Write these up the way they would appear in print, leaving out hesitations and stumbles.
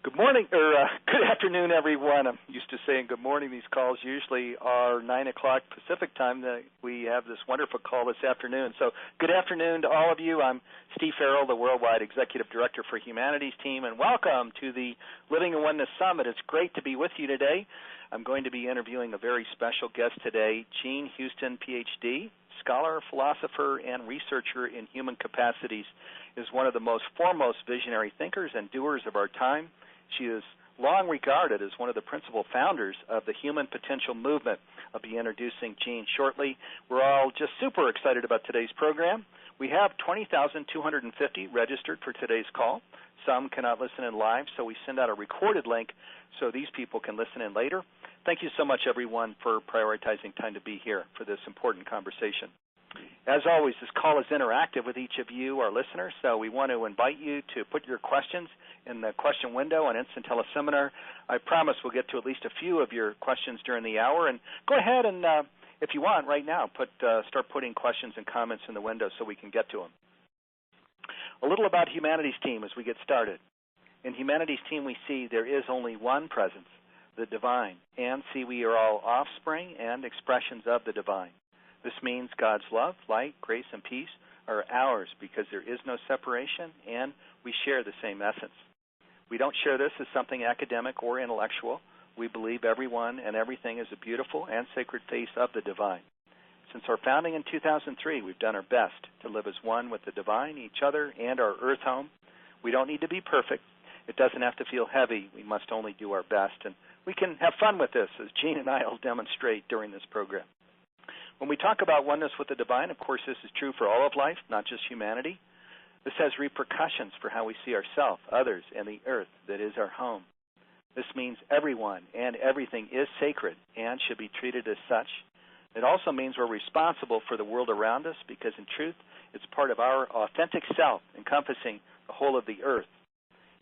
Good morning, or good afternoon, everyone. I'm used to saying good morning. These calls usually are 9 o'clock Pacific time. We have this wonderful call this afternoon. So good afternoon to all of you. I'm Steve Farrell, the Worldwide Executive Director for Humanities Team, and welcome to the Living in Oneness Summit. It's great to be with you today. I'm going to be interviewing a very special guest today, Jean Houston, Ph.D., scholar, philosopher, and researcher in human capacities, is one of the most foremost visionary thinkers and doers of our time. She is long regarded as one of the principal founders of the Human Potential Movement. I'll be introducing Jean shortly. We're all just super excited about today's program. We have 20,250 registered for today's call. Some cannot listen in live, so we send out a recorded link so these people can listen in later. Thank you so much, everyone, for prioritizing time to be here for this important conversation. As always, this call is interactive with each of you, our listeners, so we want to invite you to put your questions in the question window on Instant Teleseminar. I promise we'll get to at least a few of your questions during the hour. And go ahead and, if you want, right now, start putting questions and comments in the window so we can get to them. A little about Humanities Team as we get started. In Humanities Team, we see there is only one presence, the divine, and see we are all offspring and expressions of the divine. This means God's love, light, grace, and peace are ours because there is no separation and we share the same essence. We don't share this as something academic or intellectual. We believe everyone and everything is a beautiful and sacred face of the divine. Since our founding in 2003, we've done our best to live as one with the divine, each other, and our earth home. We don't need to be perfect. It doesn't have to feel heavy. We must only do our best. And we can have fun with this, as Jean and I will demonstrate during this program. When we talk about oneness with the divine, of course, this is true for all of life, not just humanity. This has repercussions for how we see ourselves, others, and the earth that is our home. This means everyone and everything is sacred and should be treated as such. It also means we're responsible for the world around us because, in truth, it's part of our authentic self encompassing the whole of the earth.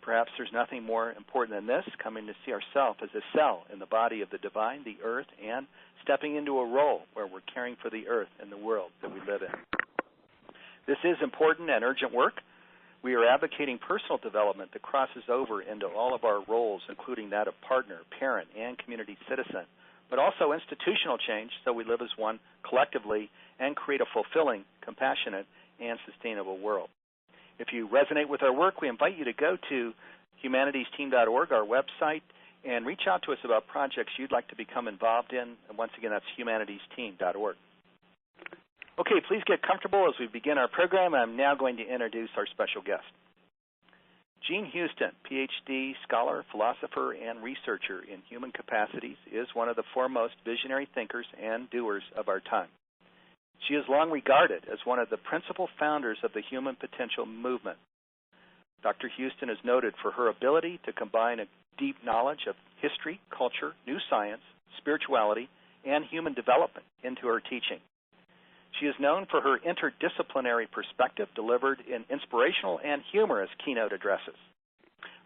Perhaps there's nothing more important than this, coming to see ourselves as a cell in the body of the divine, the earth, and stepping into a role where we're caring for the earth and the world that we live in. This is important and urgent work. We are advocating personal development that crosses over into all of our roles, including that of partner, parent, and community citizen, but also institutional change so we live as one collectively and create a fulfilling, compassionate, and sustainable world. If you resonate with our work, we invite you to go to humanitiesteam.org, our website, and reach out to us about projects you'd like to become involved in. And once again, that's humanitiesteam.org. Okay, please get comfortable as we begin our program. I'm now going to introduce our special guest. Jean Houston, Ph.D., scholar, philosopher, and researcher in human capacities, is one of the foremost visionary thinkers and doers of our time. She is long regarded as one of the principal founders of the Human Potential Movement. Dr. Houston is noted for her ability to combine a deep knowledge of history, culture, new science, spirituality, and human development into her teaching. She is known for her interdisciplinary perspective delivered in inspirational and humorous keynote addresses.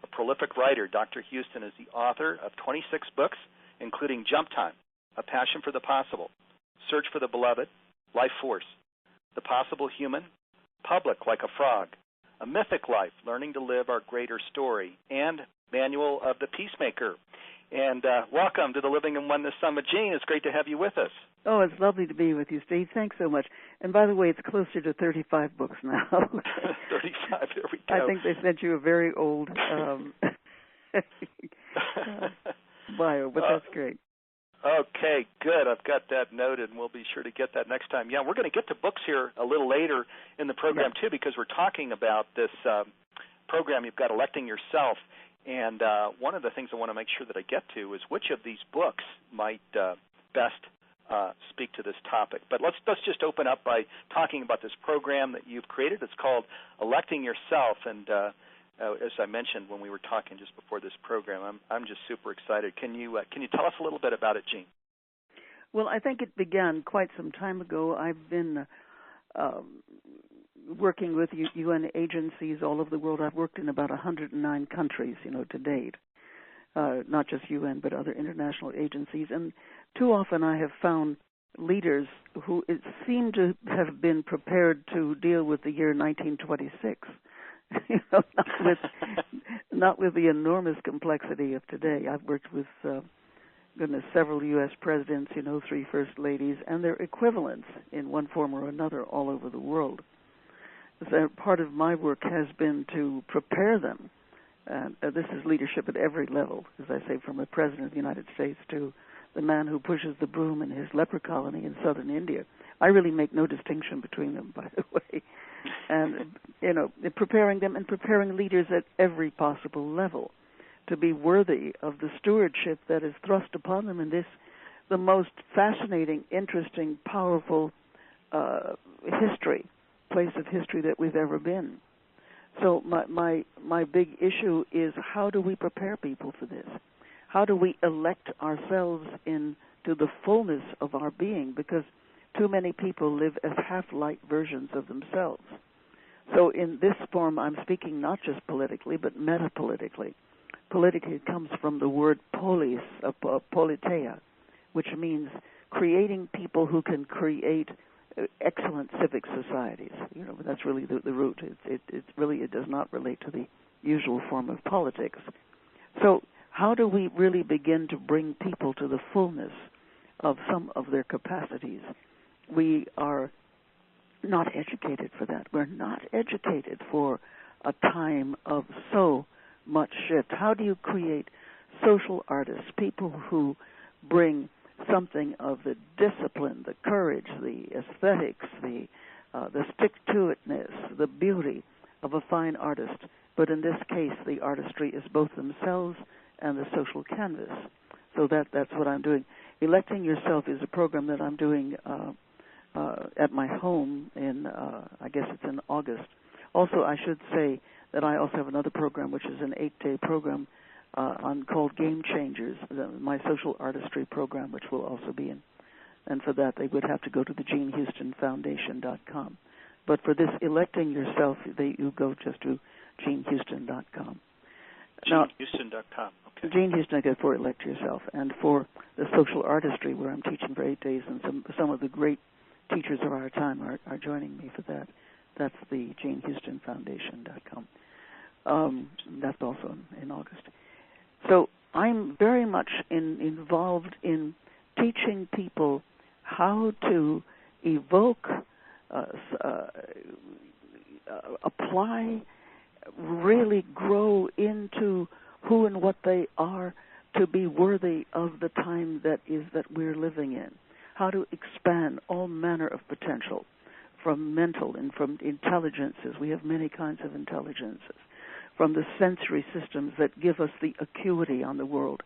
A prolific writer, Dr. Houston is the author of 26 books, including Jump Time, A Passion for the Possible, Search for the Beloved, Life Force, The Possible Human, Public Like a Frog, A Mythic Life, Learning to Live Our Greater Story, and Manual of the Peacemaker. And welcome to the Living in Oneness Summit. Jean, it's great to have you with us. Oh, it's lovely to be with you, Steve. Thanks so much. And by the way, it's closer to 35 books now. 35, there we go. I think they sent you a very old bio, but that's great. Okay, good. I've got that noted, and we'll be sure to get that next time. Yeah, we're going to get to books here a little later in the program, too, because we're talking about this program you've got, Electing Yourself. And one of the things I want to make sure that I get to is which of these books might best speak to this topic. But let's just open up by talking about this program that you've created. It's called Electing Yourself, and as I mentioned when we were talking just before this program, I'm just super excited. Can you tell us a little bit about it, Jean? Well, I think it began quite some time ago. I've been working with UN agencies all over the world. I've worked in about 109 countries, to date, not just UN, but other international agencies. And too often I have found leaders who seem to have been prepared to deal with the year 1926. not with the enormous complexity of today. I've worked with several U.S. presidents, 3 first ladies, and their equivalents in one form or another all over the world. So part of my work has been to prepare them. This is leadership at every level, as I say, from the President of the United States to the man who pushes the broom in his leper colony in southern India. I really make no distinction between them, by the way. And, preparing them and preparing leaders at every possible level to be worthy of the stewardship that is thrust upon them in this, the most fascinating, interesting, powerful place of history that we've ever been. So my big issue is, how do we prepare people for this? How do we elect ourselves into the fullness of our being? Because too many people live as half-light versions of themselves. So in this form, I'm speaking not just politically, but metapolitically. Politically comes from the word polis, politeia, which means creating people who can create excellent civic societies. That's really the root. It does not relate to the usual form of politics. So how do we really begin to bring people to the fullness of some of their capacities? We are not educated for that. We're not educated for a time of so much shift. How do you create social artists, people who bring something of the discipline, the courage, the aesthetics, the stick-to-itness, the beauty of a fine artist? But in this case, the artistry is both themselves and the social canvas. So that's what I'm doing. Electing Yourself is a program that I'm doing at my home in, I guess it's in August. Also, I should say that I also have another program, which is an 8-day program called Game Changers, my social artistry program, which will also be in. And for that, they would have to go to the GeneHoustonFoundation.com. But for this Electing Yourself, you go just to GeneHouston.com. GeneHouston.com. Okay. Gene Houston for Elect Yourself, and for the social artistry, where I'm teaching for 8 days, and some of the great teachers of our time are joining me for that. That's the GeneHoustonFoundation.com. That's also in August. So I'm very much involved in teaching people how to evoke, apply, really grow into who and what they are to be worthy of the time that we're living in. How to expand all manner of potential from mental and from intelligences. We have many kinds of intelligences. From the sensory systems that give us the acuity on the world,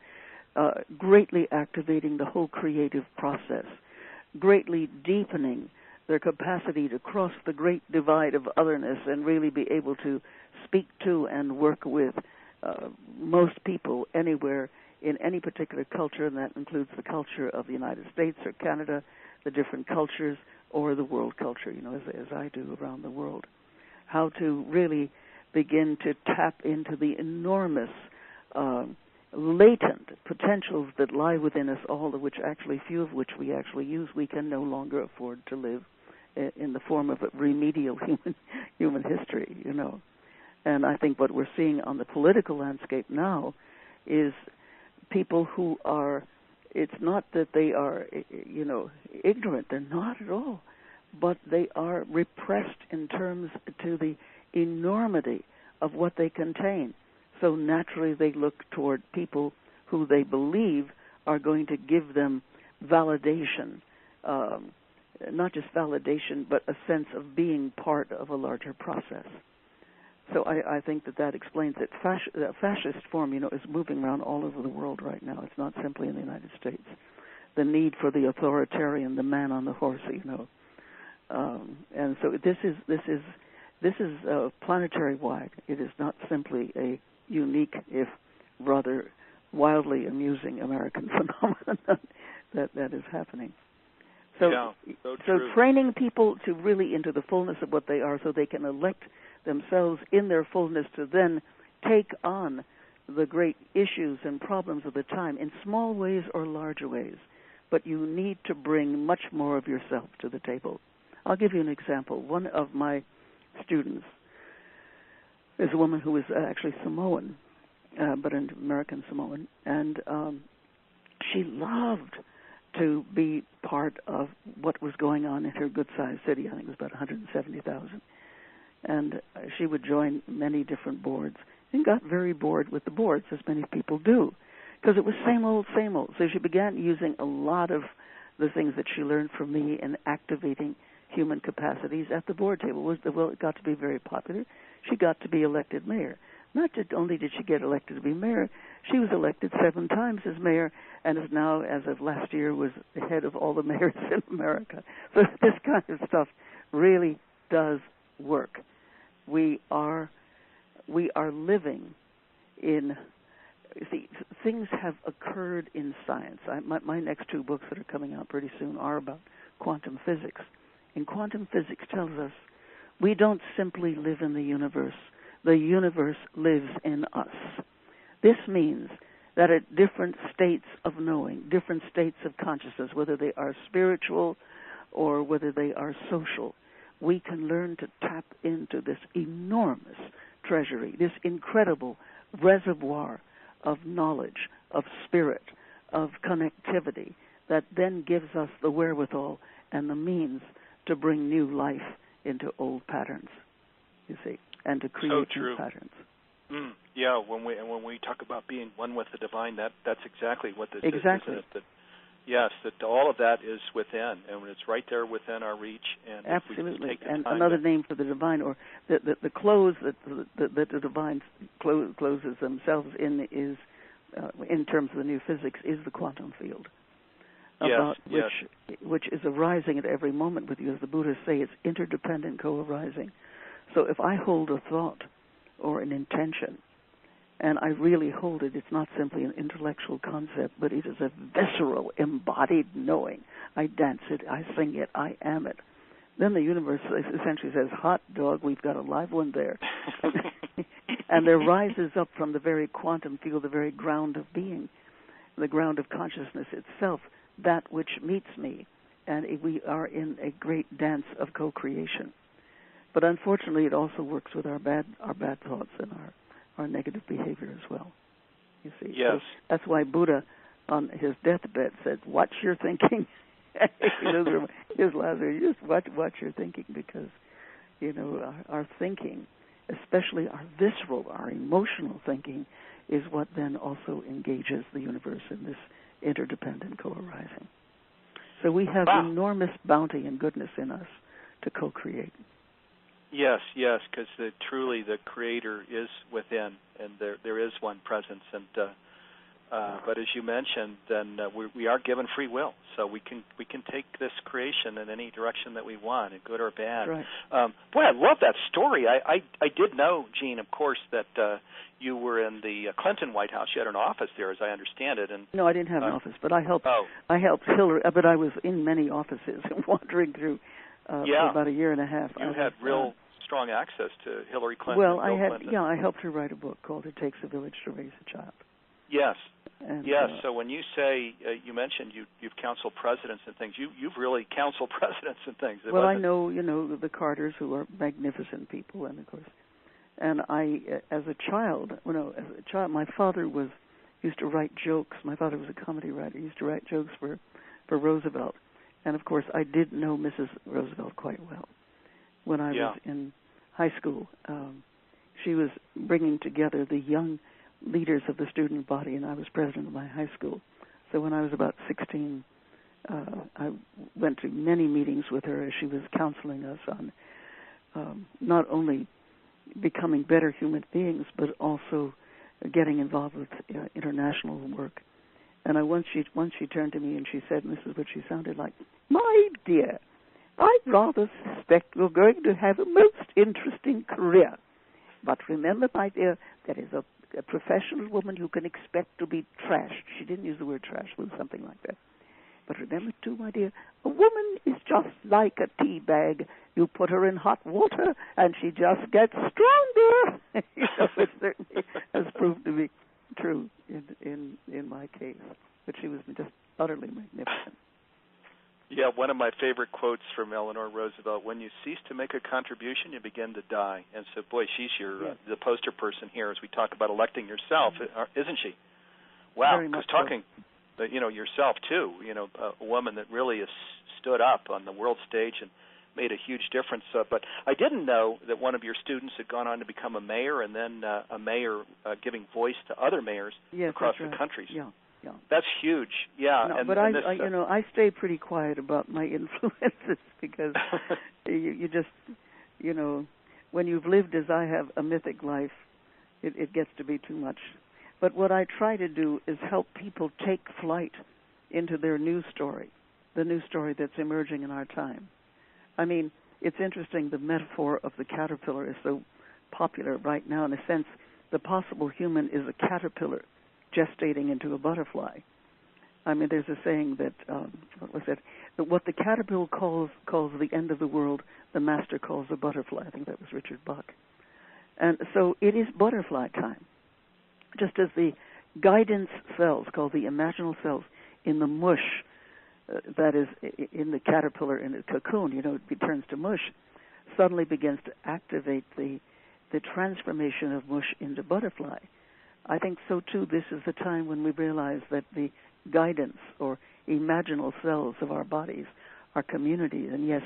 greatly activating the whole creative process, greatly deepening their capacity to cross the great divide of otherness and really be able to speak to and work with most people anywhere in any particular culture, and that includes the culture of the United States or Canada, the different cultures, or the world culture, as I do around the world. How to really begin to tap into the enormous latent potentials that lie within us all, of which actually few of which we actually use. We can no longer afford to live in the form of a remedial human history, And I think what we're seeing on the political landscape now is people who are, it's not that they are, ignorant. They're not at all. But they are repressed in terms to the enormity of what they contain. So naturally they look toward people who they believe are going to give them validation, not just validation, but a sense of being part of a larger process. So I think that explains it. The fascist form, is moving around all over the world right now. It's not simply in the United States. The need for the authoritarian, the man on the horse, and so this is planetary-wide. It is not simply a unique, if rather wildly amusing American phenomenon that is happening. So, yeah, so training people to really into the fullness of what they are, so they can elect themselves in their fullness to then take on the great issues and problems of the time in small ways or larger ways. But you need to bring much more of yourself to the table. I'll give you an example. One of my students is a woman who is actually Samoan, but an American Samoan, and she loved to be part of what was going on in her good-sized city. I think it was about 170,000. And she would join many different boards and got very bored with the boards, as many people do, because it was same old, same old. So she began using a lot of the things that she learned from me in activating human capacities at the board table. Well, it got to be very popular. She got to be elected mayor. Not only did she get elected to be mayor, she was elected 7 times as mayor, and is now, as of last year, was the head of all the mayors in America. So this kind of stuff really does work. We are living in, see, things have occurred in science. My next 2 books that are coming out pretty soon are about quantum physics. And quantum physics tells us we don't simply live in the universe. The universe lives in us. This means that at different states of knowing, different states of consciousness, whether they are spiritual or whether they are social, we can learn to tap into this enormous treasury, this incredible reservoir of knowledge, of spirit, of connectivity that then gives us the wherewithal and the means to bring new life into old patterns, you see, and to create new patterns. Yeah, when we talk about being one with the divine, that's exactly what this is. Exactly. Yes, that all of that is within, and it's right there within our reach. And absolutely, and another name for the divine, or the close that the divine closes themselves in is, in terms of the new physics, is the quantum field. About which is arising at every moment with you. As the Buddhists say, it's interdependent co-arising. So if I hold a thought or an intention, and I really hold it, it's not simply an intellectual concept, but it is a visceral, embodied knowing. I dance it, I sing it, I am it. Then the universe essentially says, hot dog, we've got a live one there. And there rises up from the very quantum field, the very ground of being, the ground of consciousness itself, that which meets me, and we are in a great dance of co-creation. But unfortunately, it also works with our bad thoughts and our negative behavior as well. You see, yes. So that's why Buddha, on his deathbed, said, "Watch your thinking." His last words, just watch your thinking, because our thinking, especially our visceral, our emotional thinking, is what then also engages the universe in this interdependent co-arising. So we have enormous bounty and goodness in us to co-create. Yes, because truly the Creator is within, and there is one presence. And but as you mentioned, then we are given free will, so we can take this creation in any direction that we want, good or bad. Right. Boy, I love that story. I did know, Jean, of course, that you were in the Clinton White House. You had an office there, as I understand it. And no, I didn't have an office, but I helped Hillary. But I was in many offices, wandering through for about a year and a half. You had real strong access to Hillary Clinton. Well, and Bill Clinton. I helped her write a book called "It Takes a Village to Raise a Child." Yes. And, yes. So when you say you mentioned you've counseled presidents and things, you've really counseled presidents and things. I know the Carters, who are magnificent people, and of course, and I as a child, my father used to write jokes. My father was a comedy writer. He used to write jokes for Roosevelt, and of course I did know Mrs. Roosevelt quite well. When I was in high school, she was bringing together the young leaders of the student body, and I was president of my high school. So when I was about 16, I went to many meetings with her as she was counseling us on not only becoming better human beings, but also getting involved with international work. And once she turned to me and she said, and this is what she sounded like, "My dear, I rather suspect you're going to have a most interesting career. But remember, my dear, there is a professional woman you can expect to be trashed." She didn't use the word trash, but something like that. "But remember, too, my dear, a woman is just like a tea bag. You put her in hot water, and she just gets stronger." It certainly has proved to be true in my case. But she was just utterly magnificent. Yeah, one of my favorite quotes from Eleanor Roosevelt: "When you cease to make a contribution, you begin to die." And so, boy, she's the poster person here as we talk about electing yourself, isn't she? Wow, because talking, yourself too. A woman that really has stood up on the world stage and made a huge difference. But I didn't know that one of your students had gone on to become a mayor, and then a mayor giving voice to other mayors across the country. Yeah. That's huge. Yeah. No, but I stay pretty quiet about my influences because you just, when you've lived as I have a mythic life, it gets to be too much. But what I try to do is help people take flight into their new story, the new story that's emerging in our time. I mean, it's interesting, the metaphor of the caterpillar is so popular right now. In a sense, the possible human is a caterpillar gestating into a butterfly. I mean, there's a saying that, that what the caterpillar calls the end of the world, the master calls a butterfly. I think that was Richard Bach. And so it is butterfly time. Just as the guidance cells, called the imaginal cells, in the mush, that is in the caterpillar in the cocoon, it turns to mush, suddenly begins to activate the transformation of mush into butterfly. I think so too. This is the time when we realize that the guidance or imaginal cells of our bodies, our communities, and yes,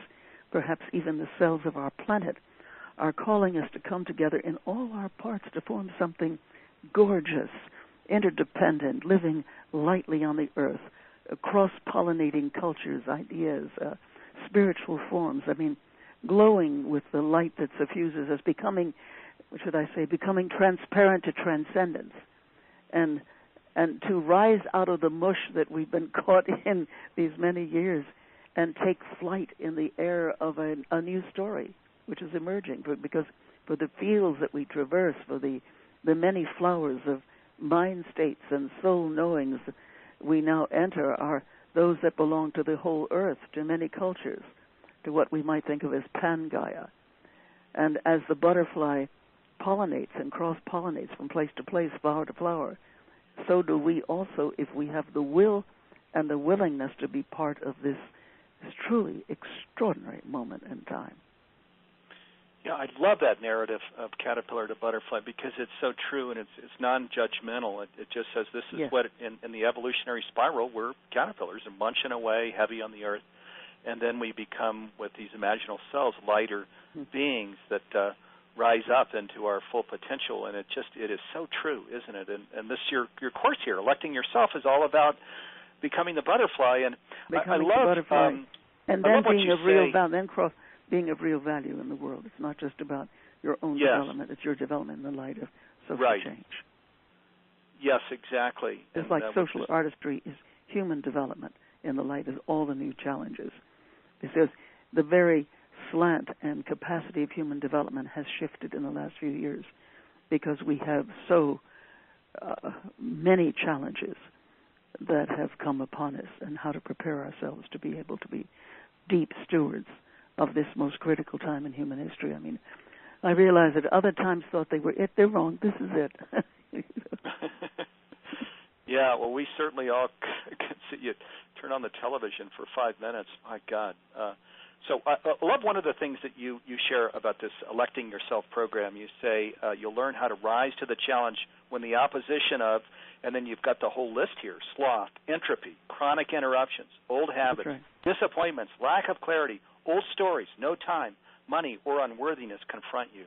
perhaps even the cells of our planet, are calling us to come together in all our parts to form something gorgeous, interdependent, living lightly on the earth, cross-pollinating cultures, ideas, spiritual forms. I mean, glowing with the light that suffuses us, becoming transparent to transcendence, and to rise out of the mush that we've been caught in these many years and take flight in the air of a new story, which is emerging, because for the fields that we traverse, for the many flowers of mind states and soul knowings we now enter are those that belong to the whole earth, to many cultures, to what we might think of as Pangaea. And as the butterfly pollinates and cross-pollinates from place to place, flower to flower, so do we also, if we have the will and the willingness to be part of this truly extraordinary moment in time. Yeah, I love that narrative of caterpillar to butterfly because it's so true, and it's non-judgmental. It just says this is what, in the evolutionary spiral, we're caterpillars and munching away heavy on the earth, and then we become, with these imaginal cells, lighter beings that rise up into our full potential, and it is so true, isn't it? And this your course here, Electing Yourself, is all about becoming the butterfly, and I love the butterfly, and then being of real value in the world. It's not just about your own development; it's your development in the light of social change. Yes, exactly. It's like social artistry is human development in the light of all the new challenges. Because the very slant and capacity of human development has shifted in the last few years because we have so many challenges that have come upon us, and how to prepare ourselves to be able to be deep stewards of this most critical time in human history. I mean, I realize that other times thought they were it. They're wrong. This is it. Yeah, well, we certainly all can see you turn on the television for 5 minutes. My God. So I love one of the things that you share about this Electing Yourself program. You say you'll learn how to rise to the challenge when the opposition of, and then you've got the whole list here: sloth, entropy, chronic interruptions, old habits, disappointments, lack of clarity, old stories, no time, money, or unworthiness confront you.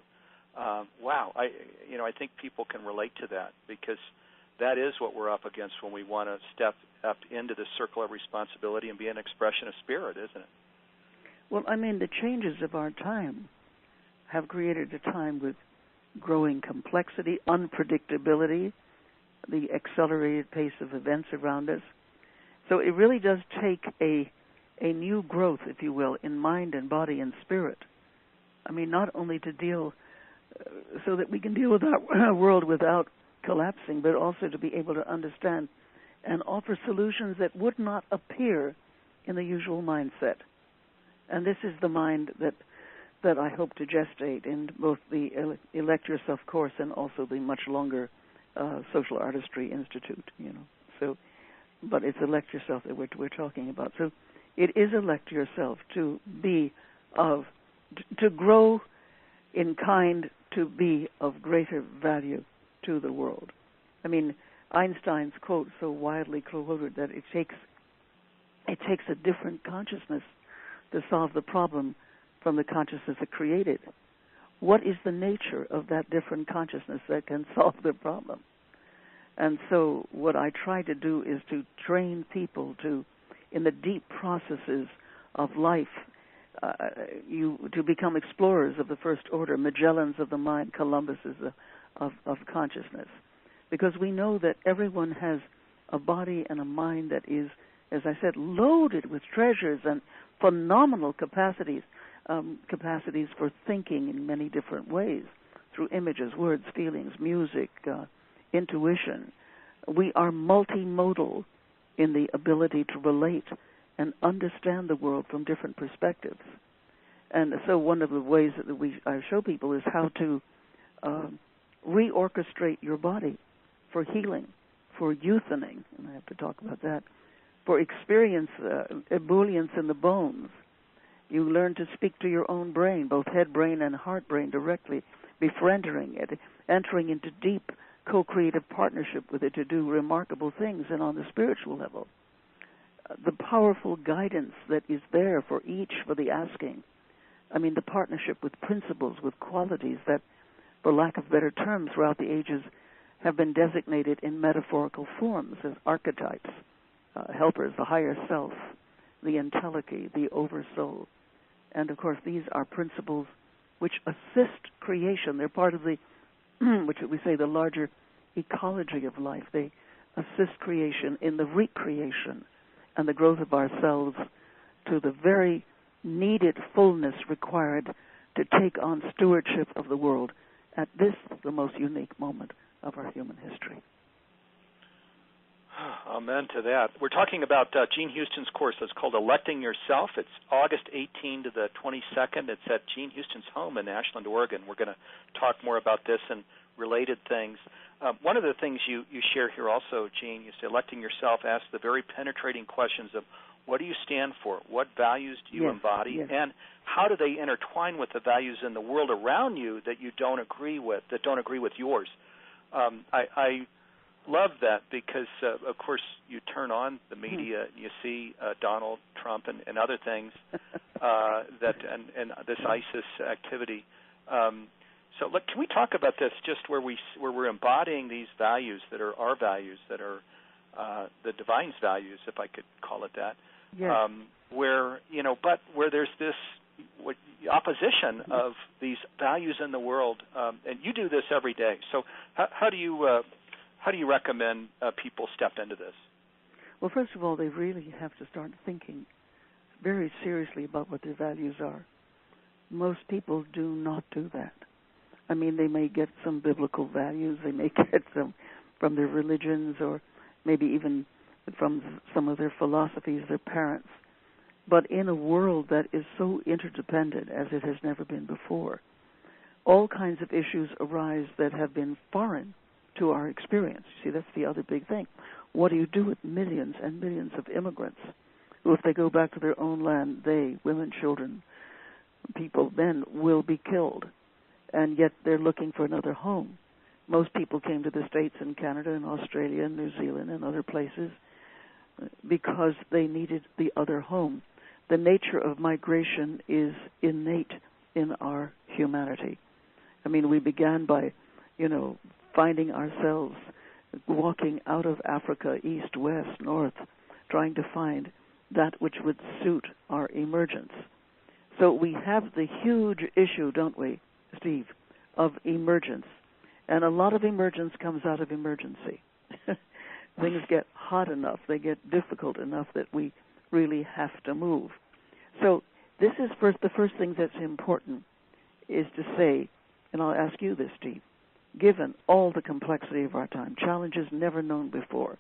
Wow, I think people can relate to that, because that is what we're up against when we want to step up into the circle of responsibility and be an expression of spirit, isn't it? Well, I mean, the changes of our time have created a time with growing complexity, unpredictability, the accelerated pace of events around us. So it really does take a new growth, if you will, in mind and body and spirit. I mean, not only to deal so that we can deal with our world without collapsing, but also to be able to understand and offer solutions that would not appear in the usual mindset. And this is the mind that I hope to gestate in both the Elect Yourself course and also the much longer Social Artistry Institute. So, but it's Elect Yourself that we're talking about. So It is elect yourself to be of, to grow in kind, to be of greater value to the world. I mean, Einstein's quote, so widely quoted, that it takes a different consciousness to solve the problem from the consciousness that created. What is the nature of that different consciousness that can solve the problem? And so what I try to do is to train people to, in the deep processes of life, to become explorers of the first order, Magellans of the mind, Columbuses of consciousness. Because we know that everyone has a body and a mind that is, as I said, loaded with treasures and phenomenal capacities for thinking in many different ways, through images, words, feelings, music, intuition. We are multimodal in the ability to relate and understand the world from different perspectives. And so one of the ways that I show people is how to reorchestrate your body for healing, for youthening, and I have to talk about that, for experience, ebullience in the bones. You learn to speak to your own brain, both head brain and heart brain directly, befriending it, entering into deep co-creative partnership with it to do remarkable things, and on the spiritual level. The powerful guidance that is there for each for the asking. I mean, the partnership with principles, with qualities that, for lack of better terms, throughout the ages have been designated in metaphorical forms as archetypes, helpers, the higher self, the entelechy, the oversoul. And, of course, these are principles which assist creation. They're part of the, which we say, the larger ecology of life. They assist creation in the recreation and the growth of ourselves to the very needed fullness required to take on stewardship of the world at this, the most unique moment of our human history. Amen to that. We're talking about Jean Houston's course. It's called Electing Yourself. It's August 18 to the 22nd. It's at Jean Houston's home in Ashland, Oregon. We're going to talk more about this and related things. One of the things you share here also, Jean, you say electing yourself asks the very penetrating questions of what do you stand for, what values do you embody, and how do they intertwine with the values in the world around you that you don't agree with, that don't agree with yours. I love that because, of course, you turn on the media and you see Donald Trump and other things that and this ISIS activity. So, look, can we talk about this? Just where we're embodying these values that are our values, that are the divine's values, if I could call it that. Yes. Where but where there's this opposition of these values in the world, and you do this every day. So, how do you recommend people step into this? Well, first of all, they really have to start thinking very seriously about what their values are. Most people do not do that. I mean, they may get some biblical values, they may get some from their religions, or maybe even from some of their philosophies, their parents. But in a world that is so interdependent as it has never been before, all kinds of issues arise that have been foreign to our experience. You see, that's the other big thing. What do you do with millions and millions of immigrants who, if they go back to their own land, they, women, children, people, then will be killed, and yet they're looking for another home? Most people came to the States and Canada and Australia and New Zealand and other places because they needed the other home. The nature of migration is innate in our humanity. I mean, we began by, finding ourselves walking out of Africa, east, west, north, trying to find that which would suit our emergence. So we have the huge issue, don't we, Steve, of emergence. And a lot of emergence comes out of emergency. Things get hot enough, they get difficult enough that we really have to move. So this is the first thing that's important is to say, and I'll ask you this, Steve, given all the complexity of our time, challenges never known before,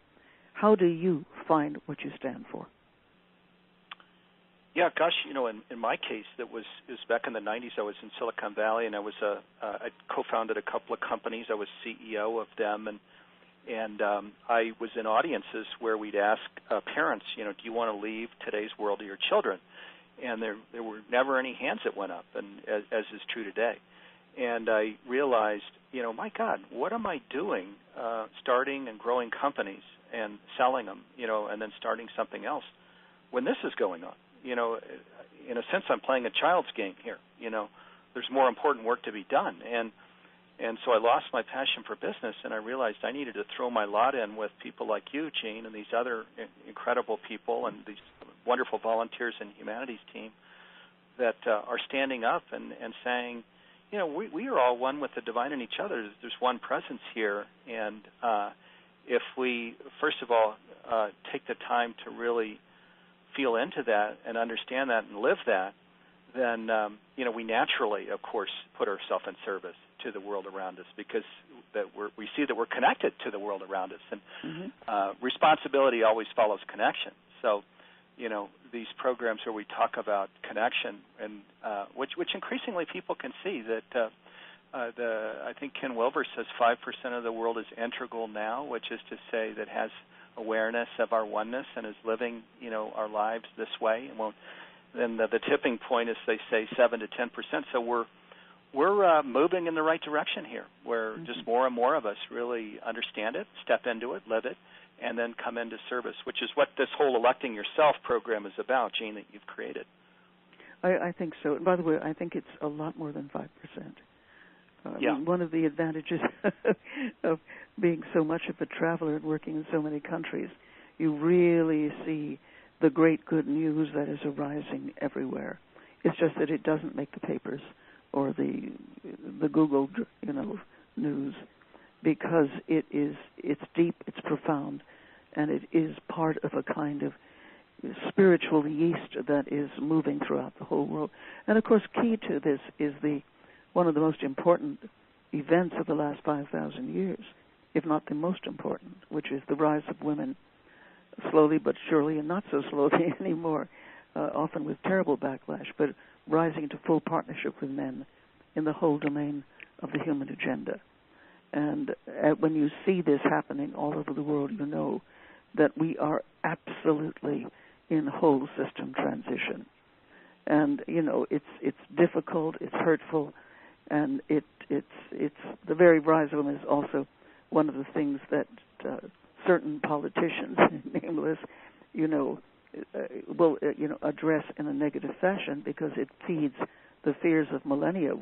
how do you find what you stand for? Yeah, gosh, in my case, it was back in the 90s. I was in Silicon Valley, and I co-founded a couple of companies. I was CEO of them, and And I was in audiences where we'd ask parents, do you want to leave today's world to your children? And there were never any hands that went up, and as is true today. And I realized, my God, what am I doing starting and growing companies and selling them, and then starting something else when this is going on? In a sense, I'm playing a child's game here. There's more important work to be done. And so I lost my passion for business, and I realized I needed to throw my lot in with people like you, Gene, and these other incredible people and these wonderful volunteers in the humanities team that are standing up and saying, we are all one with the divine in each other. There's one presence here, and if we, first of all, take the time to really feel into that and understand that and live that, then, we naturally, of course, put ourselves in service to the world around us because we see that we're connected to the world around us. And responsibility always follows connection. So, these programs where we talk about connection, and which increasingly people can see that I think Ken Wilber says 5% of the world is integral now, which is to say that has awareness of our oneness and is living, our lives this way. And then the tipping point is, they say, 7 to 10%. So we're moving in the right direction here, where just more and more of us really understand it, step into it, live it, and then come into service, which is what this whole Electing Yourself program is about, Gene, that you've created. I think so. And by the way, I think it's a lot more than 5%. I mean, one of the advantages of being so much of a traveler and working in so many countries, you really see the great good news that is arising everywhere. It's just that it doesn't make the papers or the Google, news, because it's deep, it's profound, and it is part of a kind of spiritual yeast that is moving throughout the whole world. And of course, key to this is one of the most important events of the last 5,000 years, if not the most important, which is the rise of women, slowly but surely, and not so slowly anymore, often with terrible backlash, but rising to full partnership with men in the whole domain of the human agenda. And when you see this happening all over the world, you know that we are absolutely in whole system transition. And, it's difficult, it's hurtful, and it's the very rise of them is also one of the things that certain politicians, nameless, will address in a negative fashion, because it feeds the fears of millennia.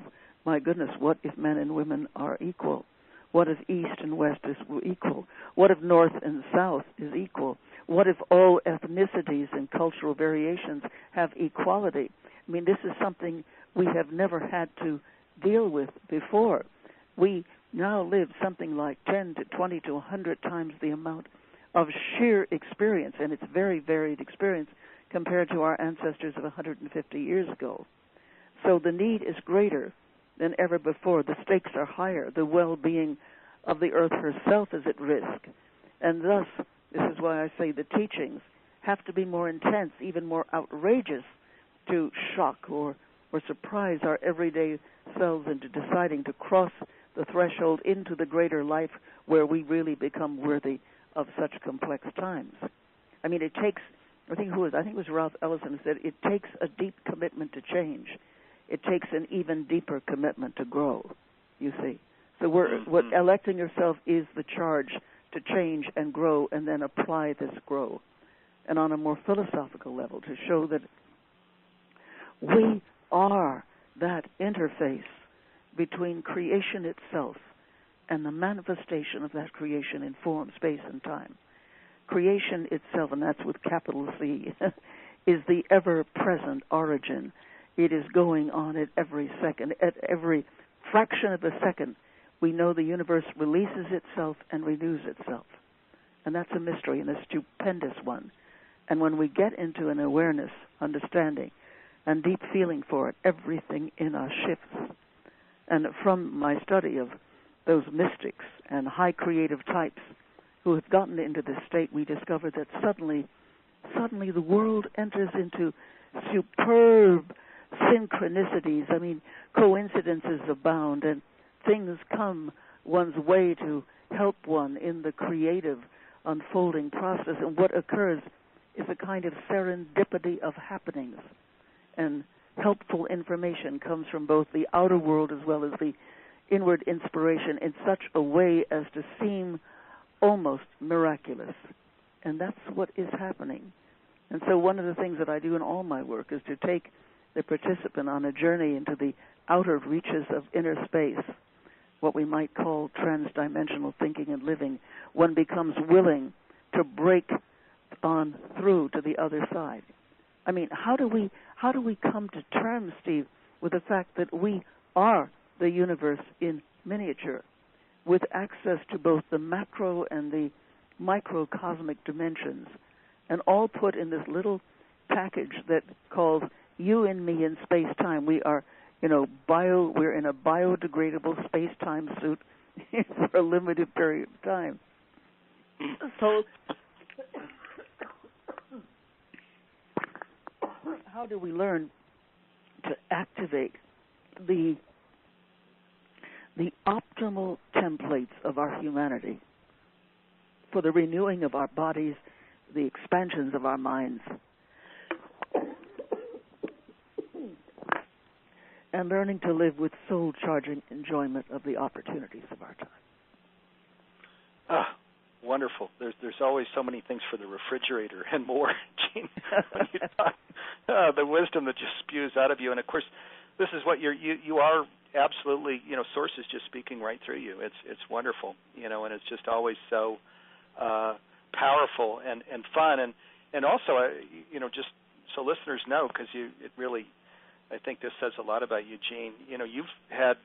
My goodness, what if men and women are equal? What if East and West is equal? What if North and South is equal? What if all ethnicities and cultural variations have equality? I mean, this is something we have never had to deal with before. We now live something like 10 to 20 to 100 times the amount of sheer experience, and it's very varied experience compared to our ancestors of 150 years ago. So the need is greater than ever before. The stakes are higher. The well-being of the earth herself is at risk. And thus, this is why I say the teachings have to be more intense, even more outrageous, to shock or surprise our everyday selves into deciding to cross the threshold into the greater life where we really become worthy of such complex times. I mean, it takes, I think it was Ralph Ellison who said, it takes a deep commitment to change. It takes an even deeper commitment to grow, you see. So what Electing Yourself is the charge to change and grow and then apply this grow. And on a more philosophical level, to show that we are that interface between creation itself and the manifestation of that creation in form, space, and time. Creation itself, and that's with capital C, is the ever-present origin. It is going on at every second. At every fraction of a second, we know the universe releases itself and renews itself. And that's a mystery, and a stupendous one. And when we get into an awareness, understanding, and deep feeling for it, everything in us shifts. And from my study of those mystics and high creative types who have gotten into this state, we discover that suddenly the world enters into superb synchronicities. I mean, coincidences abound, and things come one's way to help one in the creative unfolding process. And what occurs is a kind of serendipity of happenings. And helpful information comes from both the outer world as well as the inward inspiration in such a way as to seem almost miraculous. And that's what is happening. And so one of the things that I do in all my work is to take the participant on a journey into the outer reaches of inner space, what we might call transdimensional thinking and living. One becomes willing to break on through to the other side. I mean, how do we come to terms, Steve, with the fact that we are the universe in miniature, with access to both the macro and the microcosmic dimensions, and all put in this little package that calls you and me in space-time. We are, we're in a biodegradable space-time suit for a limited period of time. So how do we learn to activate the optimal templates of our humanity for the renewing of our bodies, the expansions of our minds, and learning to live with soul-charging enjoyment of the opportunities of our time? Wonderful. There's always so many things for the refrigerator and more, Jean, when you talk, the wisdom that just spews out of you. And, of course, this is what you are absolutely, sources just speaking right through you. It's wonderful, and it's just always so powerful and fun. And also, just so listeners know, because it really, I think this says a lot about you, Jean. You've had,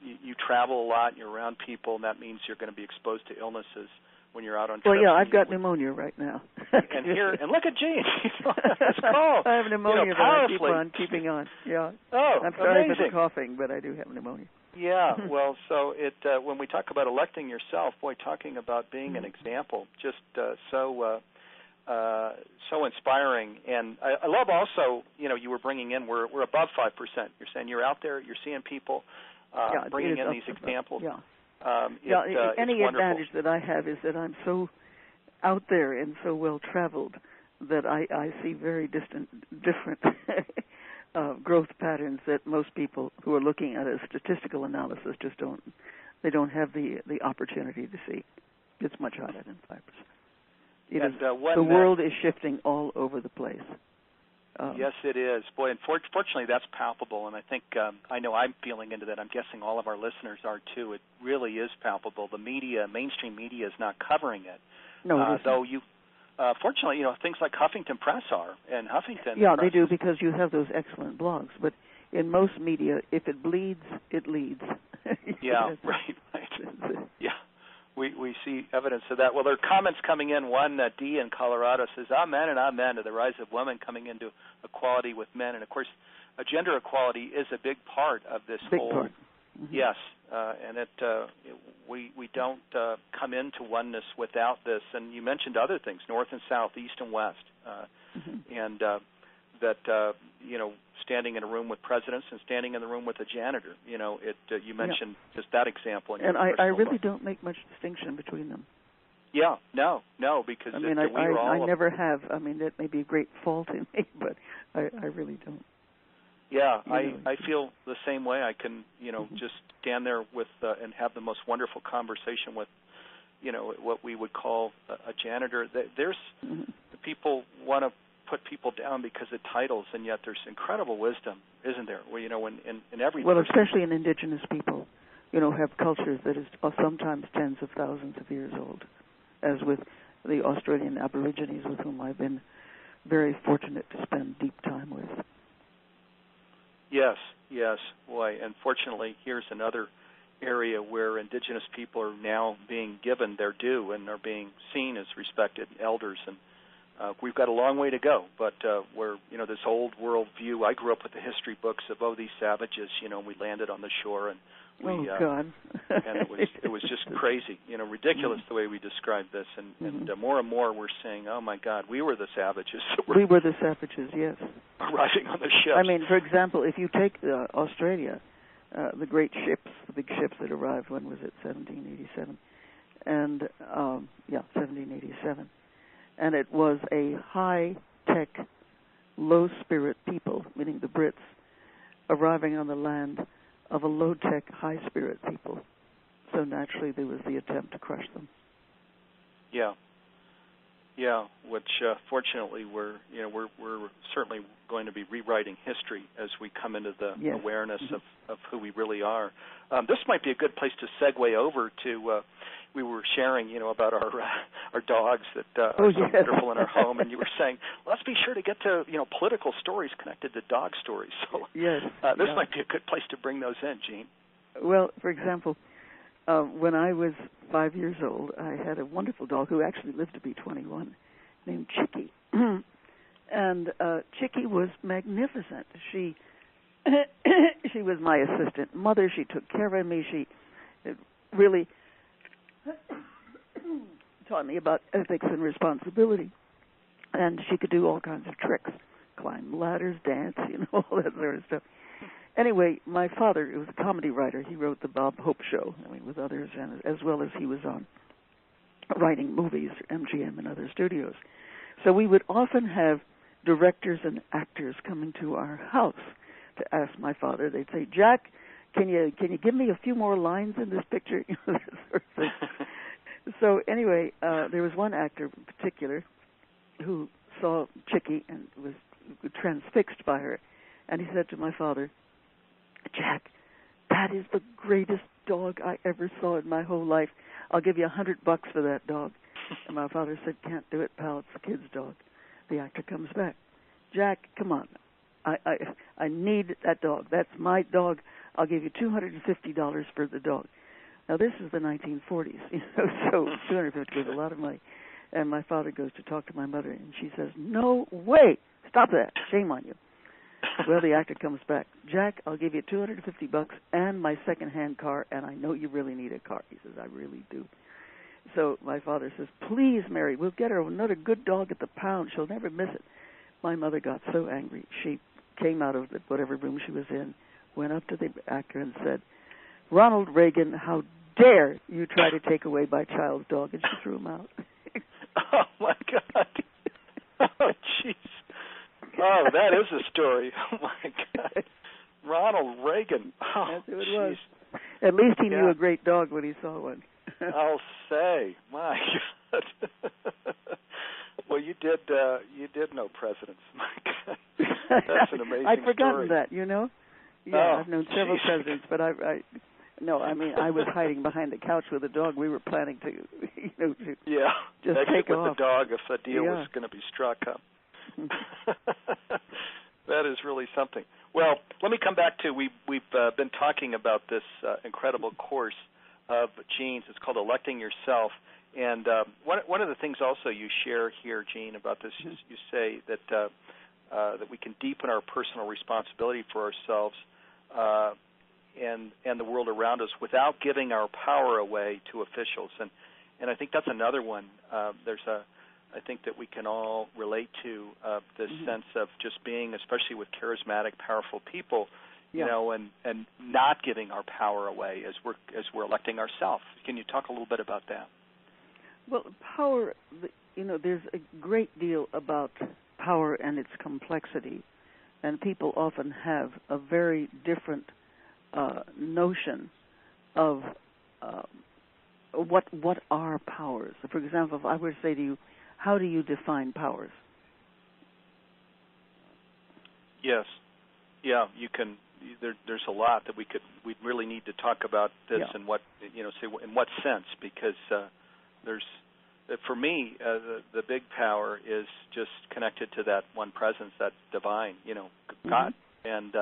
you travel a lot, and you're around people, and that means you're going to be exposed to illnesses when you're out on trips. Well, yeah, I've got pneumonia right now. and look at Jean. That's cool. I have pneumonia, but I keep on keeping on. Yeah. Oh, I'm sorry amazing. for the coughing, but I do have pneumonia. Yeah, well, so when we talk about electing yourself, boy, talking about being an example, just so inspiring. And I love also, you were bringing in, we're above 5%. You're saying you're out there, you're seeing people, bringing in these examples. Yeah. it's Any wonderful. advantage that I have is that I'm so out there and so well traveled that I see very different growth patterns that most people who are looking at a statistical analysis just don't have the opportunity to see. It's much higher than 5%. The world is shifting all over the place. Yes, it is. Boy, unfortunately, that's palpable, and I think I know I'm feeling into that. I'm guessing all of our listeners are, too. It really is palpable. The media, mainstream media, is not covering it. No, though you, fortunately, things like Huffington Press are, and Huffington Yeah, Press they do, because you have those excellent blogs. But in most media, if it bleeds, it leads. Yeah, right. Yeah. We see evidence of that. Well, there are comments coming in. One, D in Colorado says, amen and amen to the rise of women coming into equality with men. And, of course, gender equality is a big part of this whole. Part. Mm-hmm. Yes, and we don't come into oneness without this. And you mentioned other things, north and south, east and west, and that, standing in a room with presidents and standing in the room with a janitor. You mentioned just that example. And I really don't make much distinction between them. Yeah, no, because I mean, I never have. I mean, that may be a great fault in me, but I really don't. Yeah, I feel the same way. I can, just stand there with and have the most wonderful conversation with, what we would call a janitor. There's the people want to put people down because of titles, and yet there's incredible wisdom, isn't there? Well, in every well, especially in indigenous people, have cultures that is sometimes tens of thousands of years old, as with the Australian Aborigines, with whom I've been very fortunate to spend deep time with. Yes. Boy, unfortunately, here's another area where indigenous people are now being given their due and are being seen as respected elders, and we've got a long way to go, but we're, this old world view. I grew up with the history books of, these savages, we landed on the shore, and we, God. and it was just crazy, ridiculous the way we described this, and more and more we're saying, oh my God, we were the savages. We were the savages, yes. Arriving on the ship. I mean, for example, if you take Australia, the great ships, the big ships that arrived. When was it? 1787, and 1787, and it was a high-tech, low-spirit people, meaning the Brits, arriving on the land of a low-tech, high-spirit people. So naturally, there was the attempt to crush them. Yeah, which fortunately we're certainly going to be rewriting history as we come into the awareness of who we really are. This might be a good place to segue over to. We were sharing, about our dogs that are so wonderful in our home, and you were saying, let's be sure to get to political stories connected to dog stories. So this might be a good place to bring those in, Jean. Well, for example, when I was 5 years old, I had a wonderful dog who actually lived to be 21, named Chicky. And Chicky was magnificent. She she was my assistant mother. She took care of me. She really taught me about ethics and responsibility. And she could do all kinds of tricks, climb ladders, dance, all that sort of stuff. Anyway, my father was a comedy writer. He wrote the Bob Hope Show, with others, and as well as he was on writing movies for MGM and other studios. So we would often have directors and actors coming to our house to ask my father. They'd say, "Jack, can you give me a few more lines in this picture?" That sort of thing. So anyway, there was one actor in particular who saw Chicky and was transfixed by her, and he said to my father, "Jack, that is the greatest dog I ever saw in my whole life. I'll give you $100 for that dog." And my father said, "Can't do it, pal. It's a kid's dog." The actor comes back. "Jack, come on. I need that dog. That's my dog. I'll give you $250 for the dog." Now, this is the 1940s, so $250 was a lot of money. And my father goes to talk to my mother, and she says, "No way. Stop that. Shame on you." Well, the actor comes back. "Jack, I'll give you $250 and my second-hand car, and I know you really need a car." He says, "I really do." So my father says, "Please, Mary, we'll get her another good dog at the pound. She'll never miss it." My mother got so angry. She came out of whatever room she was in, went up to the actor and said, "Ronald Reagan, how dare you try to take away my child's dog?" And she threw him out. Oh, my God. Oh, jeez. Oh, that is a story. Oh, my God. Ronald Reagan. Oh, that's who it was. At least he knew a great dog when he saw one. I'll say. My God. Well, you did know presidents. My God. That's an amazing I'd forgotten story. that, Yeah, I've known several presidents, but I was hiding behind the couch with a dog. We were planning to, to just take with off. the dog if a deal was going to be struck up. That is really something. Well, let me come back to we've been talking about this incredible course of Jean's. It's called Electing Yourself, and one of the things also you share here, Jean, about this is you say that that we can deepen our personal responsibility for ourselves and the world around us without giving our power away to officials, and I think that's another one. I think that we can all relate to this sense of just being, especially with charismatic, powerful people, and not giving our power away as we're electing ourselves. Can you talk a little bit about that? Well, power, there's a great deal about power and its complexity, and people often have a very different notion of what are powers. For example, if I were to say to you, how do you define powers? Yes. Yeah, you can. There's a lot that we really need to talk about this and what say in what sense, because for me the big power is just connected to that one presence, that divine, God, and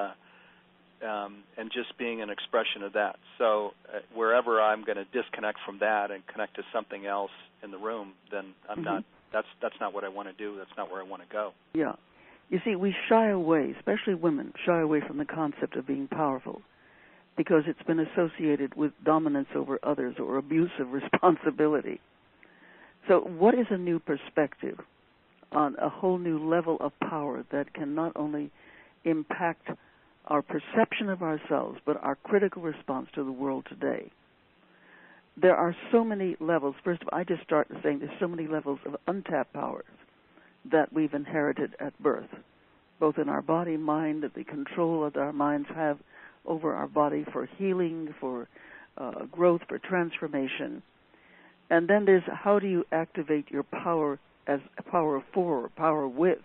just being an expression of that. So wherever I'm going to disconnect from that and connect to something else in the room, then I'm not. That's not what I want to do. That's not where I want to go. Yeah. You see, we shy away, especially women, shy away from the concept of being powerful because it's been associated with dominance over others or abuse of responsibility. So what is a new perspective on a whole new level of power that can not only impact our perception of ourselves, but our critical response to the world today. There are so many levels. First of all, I just start saying there's so many levels of untapped powers that we've inherited at birth, both in our body, mind, the control that our minds have over our body for healing, for growth, for transformation. And then there's how do you activate your power as power for, power with,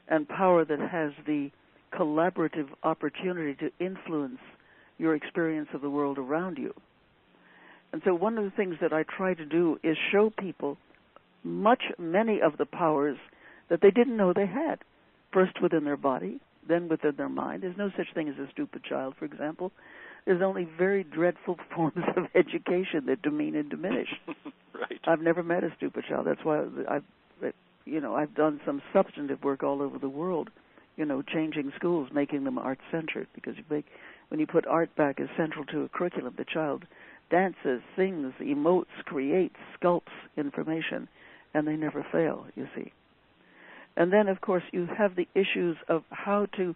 and power that has the collaborative opportunity to influence your experience of the world around you. And so one of the things that I try to do is show people many of the powers that they didn't know they had, first within their body, then within their mind. There's no such thing as a stupid child, for example. There's only very dreadful forms of education that demean and diminish. Right. I've never met a stupid child. That's why I've done some substantive work all over the world, changing schools, making them art-centered, because when you put art back as central to a curriculum, the child dances, sings, emotes, creates, sculpts information, and they never fail, you see. And then, of course, you have the issues of how to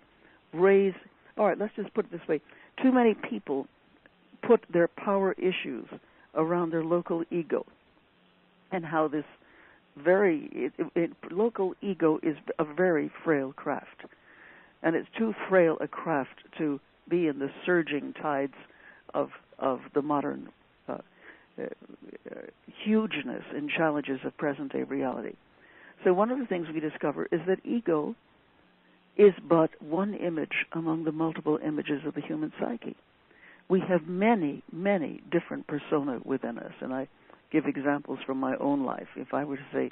raise. All right, let's just put it this way. Too many people put their power issues around their local ego, and how this local ego is a very frail craft. And it's too frail a craft to be in the surging tides of the modern hugeness and challenges of present-day reality. So one of the things we discover is that ego is but one image among the multiple images of the human psyche. We have many, many different persona within us, and I give examples from my own life. If I were to say,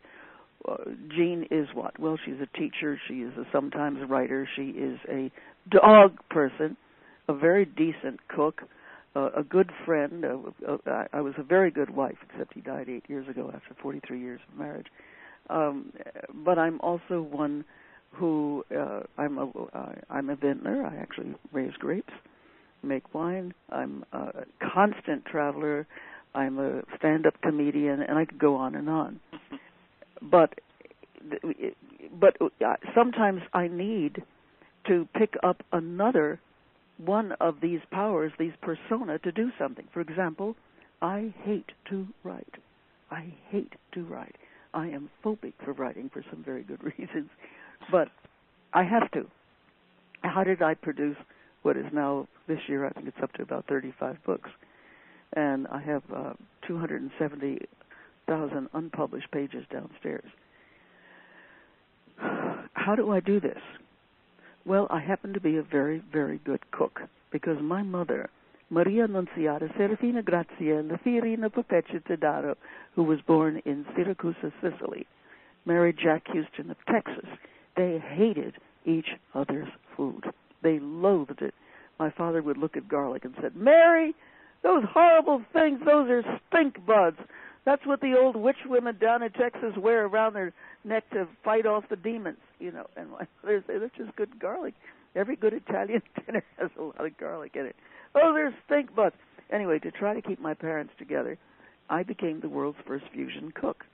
Jean is what? Well, she's a teacher, she is sometimes a writer, she is a dog person, a very decent cook, a good friend. I was a very good wife, except he died 8 years ago after 43 years of marriage. But I'm also one who I'm a vintner. I actually raise grapes, make wine. I'm a constant traveler. I'm a stand-up comedian, and I could go on and on. But sometimes I need to pick up another one of these powers, these persona, to do something. For example, I hate to write. I hate to write. I am phobic for writing for some very good reasons, but I have to. How did I produce what is now, this year, I think it's up to about 35 books, and I have 270,000 unpublished pages downstairs. How do I do this? Well, I happen to be a very, very good cook, because my mother, Maria Annunziata Serafina Graziella Fiorina Perpetua Todaro, who was born in Syracuse, Sicily, married Jack Houston of Texas. They hated each other's food. They loathed it. My father would look at garlic and said, "Mary, those horrible things, those are stink buds. That's what the old witch women down in Texas wear around their neck to fight off the demons." And my father would say, "That's just good garlic. Every good Italian dinner has a lot of garlic in it." "Oh, they're stink buds." Anyway, to try to keep my parents together, I became the world's first fusion cook.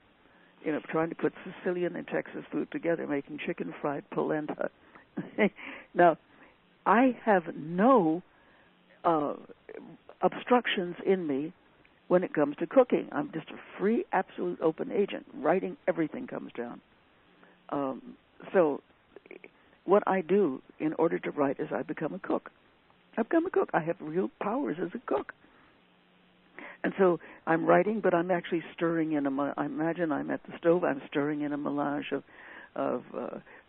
Trying to put Sicilian and Texas food together, making chicken fried polenta. Now, I have no obstructions in me when it comes to cooking. I'm just a free, absolute, open agent. Writing, everything comes down. So what I do in order to write is I become a cook. I become a cook. I have real powers as a cook. And so I'm writing, but I'm actually stirring in I imagine I'm at the stove. I'm stirring in a melange of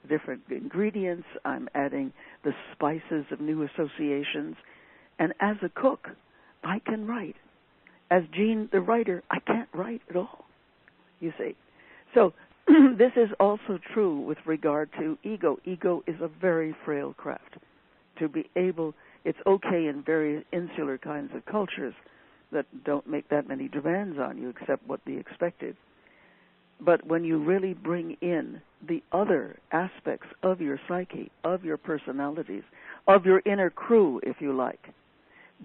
different ingredients. I'm adding the spices of new associations. And as a cook, I can write. As Jean, the writer, I can't write at all, you see. So this is also true with regard to ego. Ego is a very frail craft. To be able, it's okay in very insular kinds of cultures that don't make that many demands on you except what be expected. But when you really bring in the other aspects of your psyche, of your personalities, of your inner crew, if you like,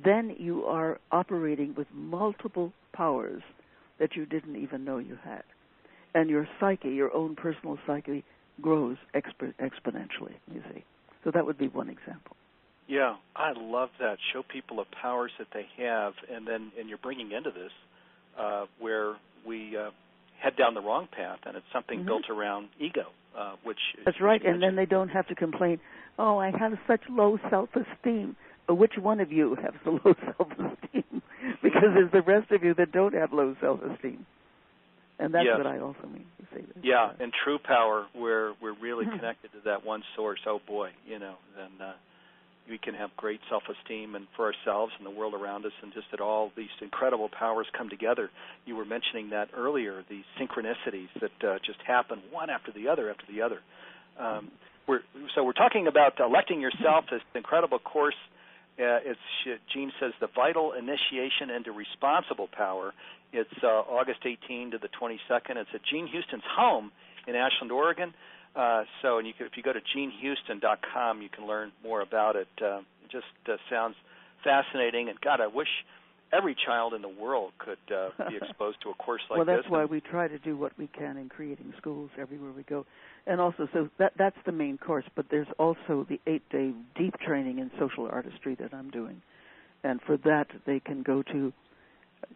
then you are operating with multiple powers that you didn't even know you had. And your psyche, your own personal psyche, grows exponentially, you see. So that would be one example. Yeah, I love that. Show people the powers that they have, and you're bringing into this where we head down the wrong path, and it's something built around ego, which that's right. And then they don't have to complain. Oh, I have such low self-esteem. Which one of you has the low self-esteem? Because there's the rest of you that don't have low self-esteem, and that's what I also mean to say. Yeah, and true power, where we're really connected to that one source. Oh boy, then we can have great self-esteem and for ourselves and the world around us, and just that all these incredible powers come together. You were mentioning that earlier, the synchronicities that just happen one after the other after the other. We're talking about electing yourself, this incredible course. Jean says the vital initiation into responsible power. It's August 18 to the 22nd. It's at Jean Houston's home in Ashland, Oregon. If you go to jeanhouston.com, you can learn more about it. It just sounds fascinating. And God, I wish every child in the world could be exposed to a course like this. Well, that's why we try to do what we can in creating schools everywhere we go. And also, so that's the main course, but there's also the 8-day deep training in social artistry that I'm doing. And for that, they can go to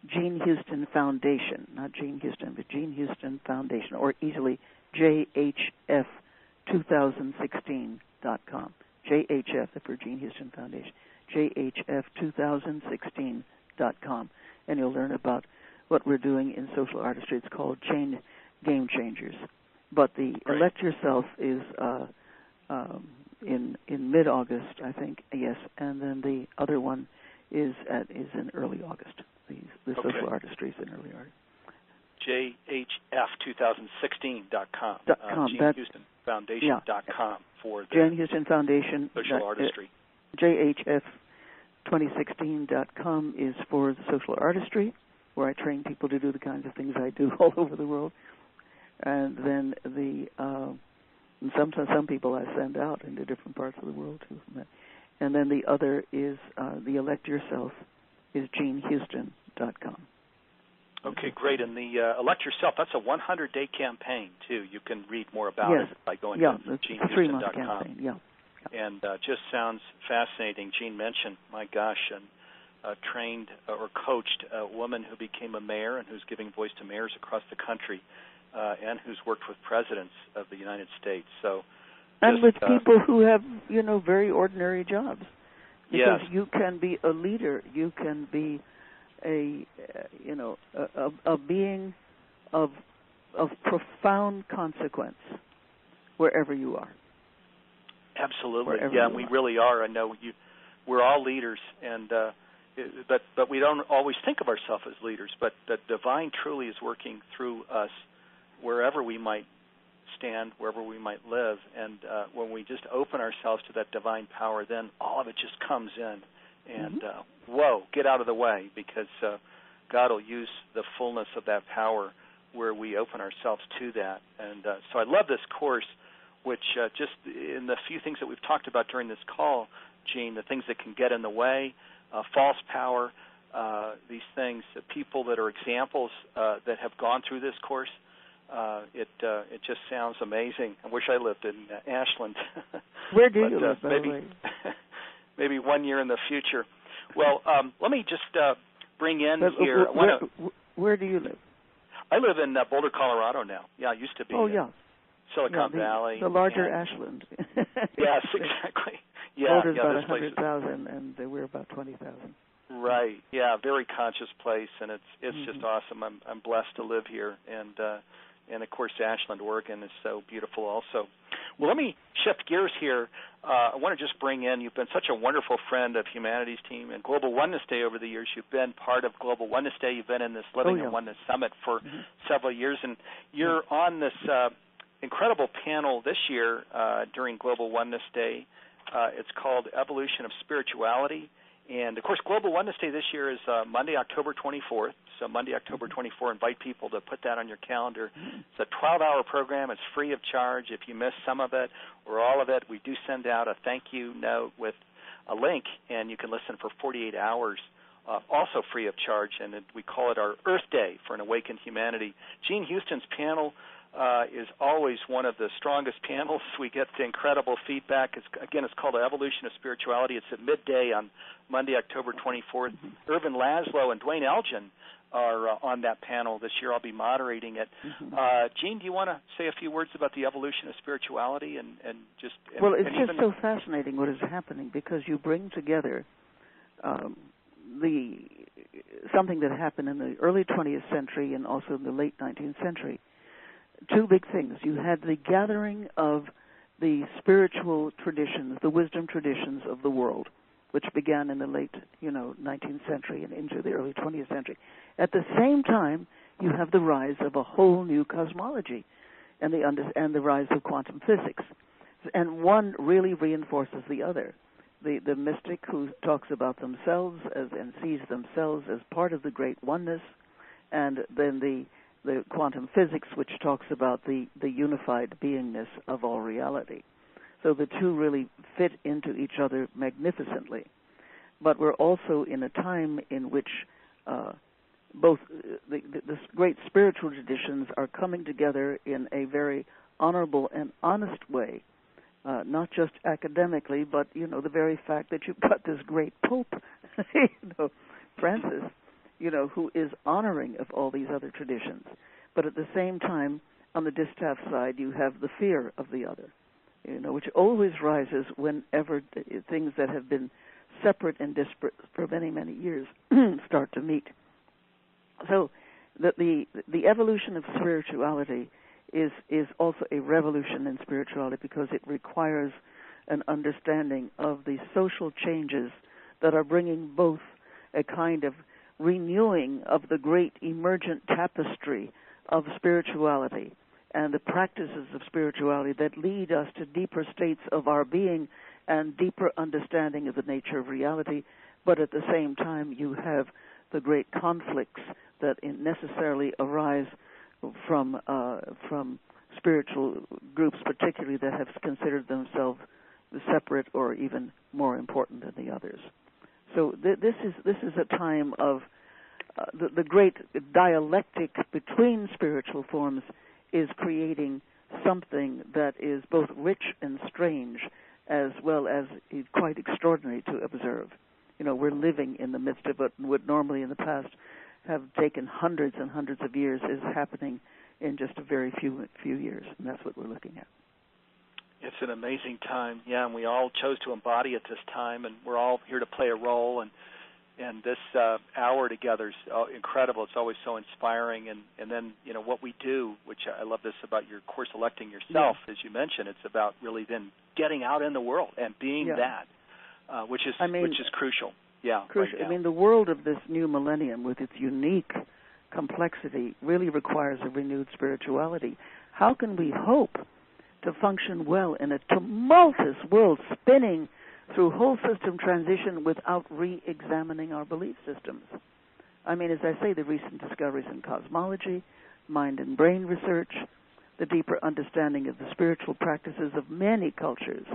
Jean Houston Foundation, not Jean Houston, but Jean Houston Foundation, or easily JHF2016.com. JHF for Jean Houston Foundation. JHF2016.com. And you'll learn about what we're doing in social artistry. It's called Chain Game Changers. But the Elect Yourself is in mid-August, I think, yes. And then the other one is in early August. The social artistry is in early August. JHF2016.com. Jean Houston Foundation.com for the Jean Houston Foundation social artistry. JHF2016.com is for the social artistry, where I train people to do the kinds of things I do all over the world. And then and sometimes some people I send out into different parts of the world too. And then the other is the Elect Yourself is JeanHouston.com. Okay, great. And the Elect Yourself, that's a 100-day campaign, too. You can read more about it by going to it's a 3-month campaign, And just sounds fascinating. Jean mentioned, my gosh, trained or coached a woman who became a mayor and who's giving voice to mayors across the country and who's worked with presidents of the United States. And with people who have, very ordinary jobs. Because you can be a leader. You can be a being of profound consequence wherever you are. Absolutely, and we really are. I know we're all leaders, and but we don't always think of ourselves as leaders. But the divine truly is working through us wherever we might stand, wherever we might live, and when we just open ourselves to that divine power, then all of it just comes in. And get out of the way, because God will use the fullness of that power where we open ourselves to that. And so I love this course, which just in the few things that we've talked about during this call, Jean, the things that can get in the way, false power, these things, people that are examples that have gone through this course, it just sounds amazing. I wish I lived in Ashland. Where do you live, by the way? Maybe one year in the future. Well, let me just bring in here. Where do you live? I live in Boulder, Colorado now. Yeah, I used to be Silicon Valley. The larger Ashland. Yes, exactly. Yeah, Boulder's about 100,000, and we're about 20,000. Right. Yeah, very conscious place, and it's just awesome. I'm blessed to live here, and of course Ashland, Oregon is so beautiful also. Well, let me shift gears here. I want to just bring in, you've been such a wonderful friend of Humanities Team and Global Oneness Day over the years. You've been part of Global Oneness Day. You've been in this Living in Oneness Summit for several years, and you're on this incredible panel this year during Global Oneness Day. It's called Evolution of Spirituality. And, of course, Global Oneness Day this year is Monday, October 24th. So Monday, October 24th, invite people to put that on your calendar. It's a 12-hour program. It's free of charge. If you miss some of it or all of it, we do send out a thank you note with a link, and you can listen for 48 hours also free of charge, and we call it our Earth Day for an Awakened Humanity. Gene Houston's panel is always one of the strongest panels. We get incredible feedback. It's called Evolution of Spirituality. It's at midday on Monday, October 24th. Irvin Laszlo and Dwayne Elgin are on that panel this year. I'll be moderating it. Gene, do you want to say a few words about the evolution of spirituality Well, it's just so fascinating what is happening, because you bring together something that happened in the early 20th century and also in the late 19th century. Two big things. You had the gathering of the spiritual traditions, the wisdom traditions of the world, which began in the late, 19th century and into the early 20th century. At the same time, you have the rise of a whole new cosmology and the rise of quantum physics. And one really reinforces the other. The mystic who talks about themselves and sees themselves as part of the great oneness, and then the quantum physics, which talks about the unified beingness of all reality. So the two really fit into each other magnificently. But we're also in a time in which both the great spiritual traditions are coming together in a very honorable and honest way, not just academically, but, the very fact that you've got this great Pope, Francis, who is honoring of all these other traditions. But at the same time, on the distaff side, you have the fear of the other, which always rises whenever things that have been separate and disparate for many, many years start to meet. So the evolution of spirituality is also a revolution in spirituality, because it requires an understanding of the social changes that are bringing both a kind of renewing of the great emergent tapestry of spirituality and the practices of spirituality that lead us to deeper states of our being and deeper understanding of the nature of reality. But at the same time, you have the great conflicts that necessarily arise from spiritual groups, particularly that have considered themselves separate or even more important than the others. So this is a time of the great dialectic between spiritual forms is creating something that is both rich and strange, as well as quite extraordinary to observe. We're living in the midst of what would normally in the past have taken hundreds and hundreds of years is happening in just a very few years, and that's what we're looking at. It's an amazing time, and we all chose to embody at this time, and we're all here to play a role, and this hour together is incredible. It's always so inspiring, and then, what we do, which I love this about your course, Electing Yourself, as you mentioned, it's about really then getting out in the world and being that, which is crucial. Yeah, crucial. Right now. I mean, the world of this new millennium with its unique complexity really requires a renewed spirituality. How can we hope to function well in a tumultuous world spinning through whole system transition without re-examining our belief systems? I mean, as I say, the recent discoveries in cosmology, mind and brain research, the deeper understanding of the spiritual practices of many cultures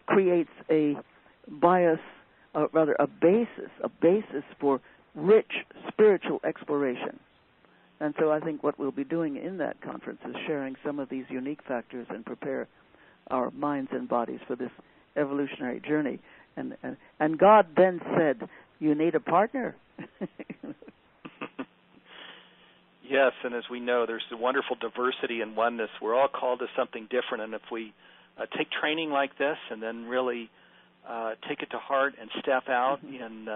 creates a bias, rather a basis for rich spiritual exploration. And so I think what we'll be doing in that conference is sharing some of these unique factors and prepare our minds and bodies for this evolutionary journey. And God then said, you need a partner. Yes, and as we know, there's a wonderful diversity and oneness. We're all called to something different, and if we take training like this and then really take it to heart and step out in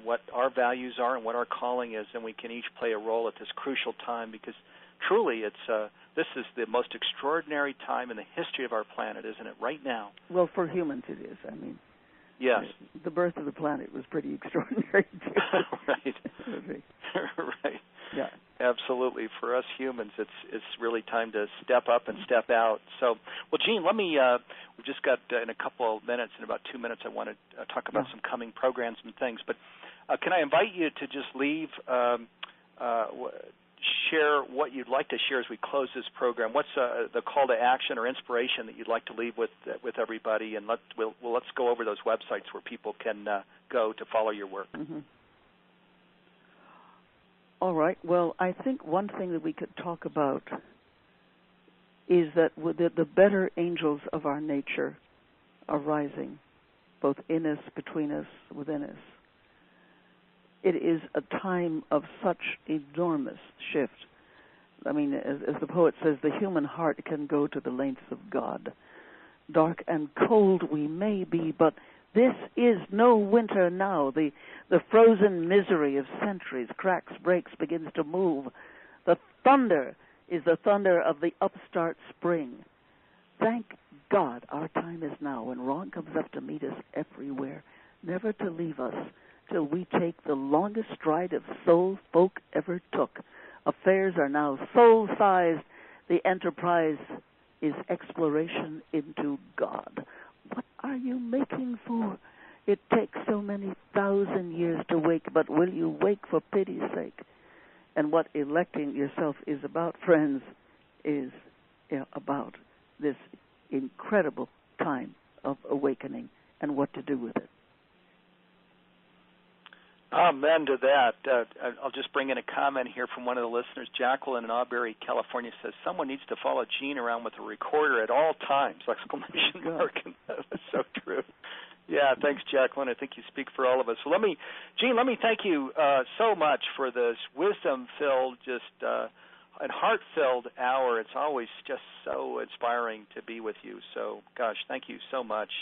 what our values are and what our calling is, and we can each play a role at this crucial time, because truly this is the most extraordinary time in the history of our planet, isn't it, right now? Well, for humans it is. I mean, yes. The birth of the planet was pretty extraordinary, too. Right. Right. Yeah. Absolutely. For us humans, it's really time to step up and step out. So, well, Gene, let me, we've just got in a couple of minutes, in about 2 minutes, I want to talk about some coming programs and things. But can I invite you to just leave, share what you'd like to share as we close this program. What's the call to action or inspiration that you'd like to leave with everybody? And let's go over those websites where people can go to follow your work. Mm-hmm. All right. Well, I think one thing that we could talk about is that the better angels of our nature are rising, both in us, between us, within us. It is a time of such enormous shift. I mean, as the poet says, the human heart can go to the lengths of God. Dark and cold we may be, but this is no winter now. The frozen misery of centuries cracks, breaks, begins to move. The thunder is the thunder of the upstart spring. Thank God our time is now, when wrong comes up to meet us everywhere, never to leave us till we take the longest stride of soul folk ever took. Affairs are now soul-sized. The enterprise is exploration into God. What are you making for? It takes so many thousand years to wake, but will you wake for pity's sake? And what electing yourself is about, friends, is about this incredible time of awakening and what to do with it. Amen to that. I'll just bring in a comment here from one of the listeners. Jacqueline in Auberry, California says, someone needs to follow Gene around with a recorder at all times, exclamation mark. That's so true. Yeah, thanks, Jacqueline. I think you speak for all of us. So Gene, let me thank you so much for this wisdom-filled, and heart-filled hour. It's always just so inspiring to be with you. So, gosh, thank you so much.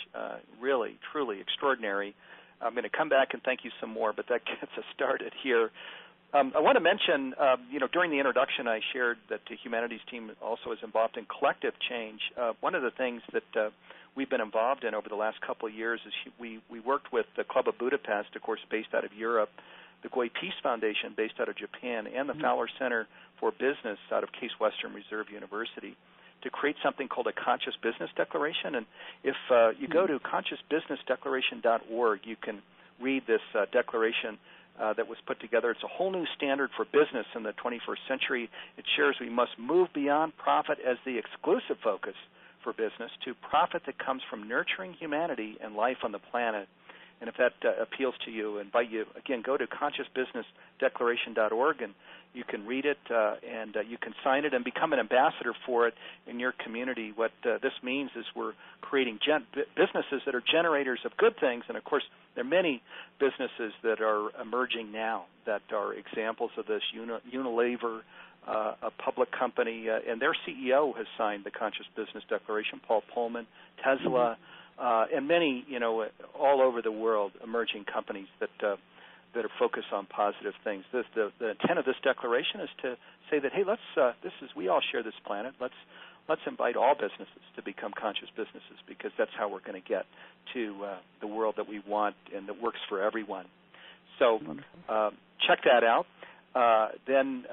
Really, truly extraordinary. I'm going to come back and thank you some more, but that gets us started here. I want to mention, during the introduction I shared that the humanities team also is involved in collective change. One of the things that we've been involved in over the last couple of years is we worked with the Club of Budapest, of course, based out of Europe, the Goy Peace Foundation, based out of Japan, and the Fowler Center for Business out of Case Western Reserve University, to create something called a Conscious Business Declaration. And if you go to consciousbusinessdeclaration.org, you can read this declaration that was put together. It's a whole new standard for business in the 21st century. It shares we must move beyond profit as the exclusive focus for business to profit that comes from nurturing humanity and life on the planet. And if that appeals to you, I invite you, again, go to consciousbusinassdeclaration.org, and you can read it, and you can sign it and become an ambassador for it in your community. What this means is we're creating businesses that are generators of good things, and, of course, there are many businesses that are emerging now that are examples of this. Unilever, a public company, and their CEO has signed the Conscious Business Declaration, Paul Pullman, Tesla, and many, all over the world, emerging companies that are focused on positive things. The intent of this declaration is to say that, hey, we all share this planet. Let's invite all businesses to become conscious businesses, because that's how we're going to get to the world that we want and that works for everyone. So check that out. Then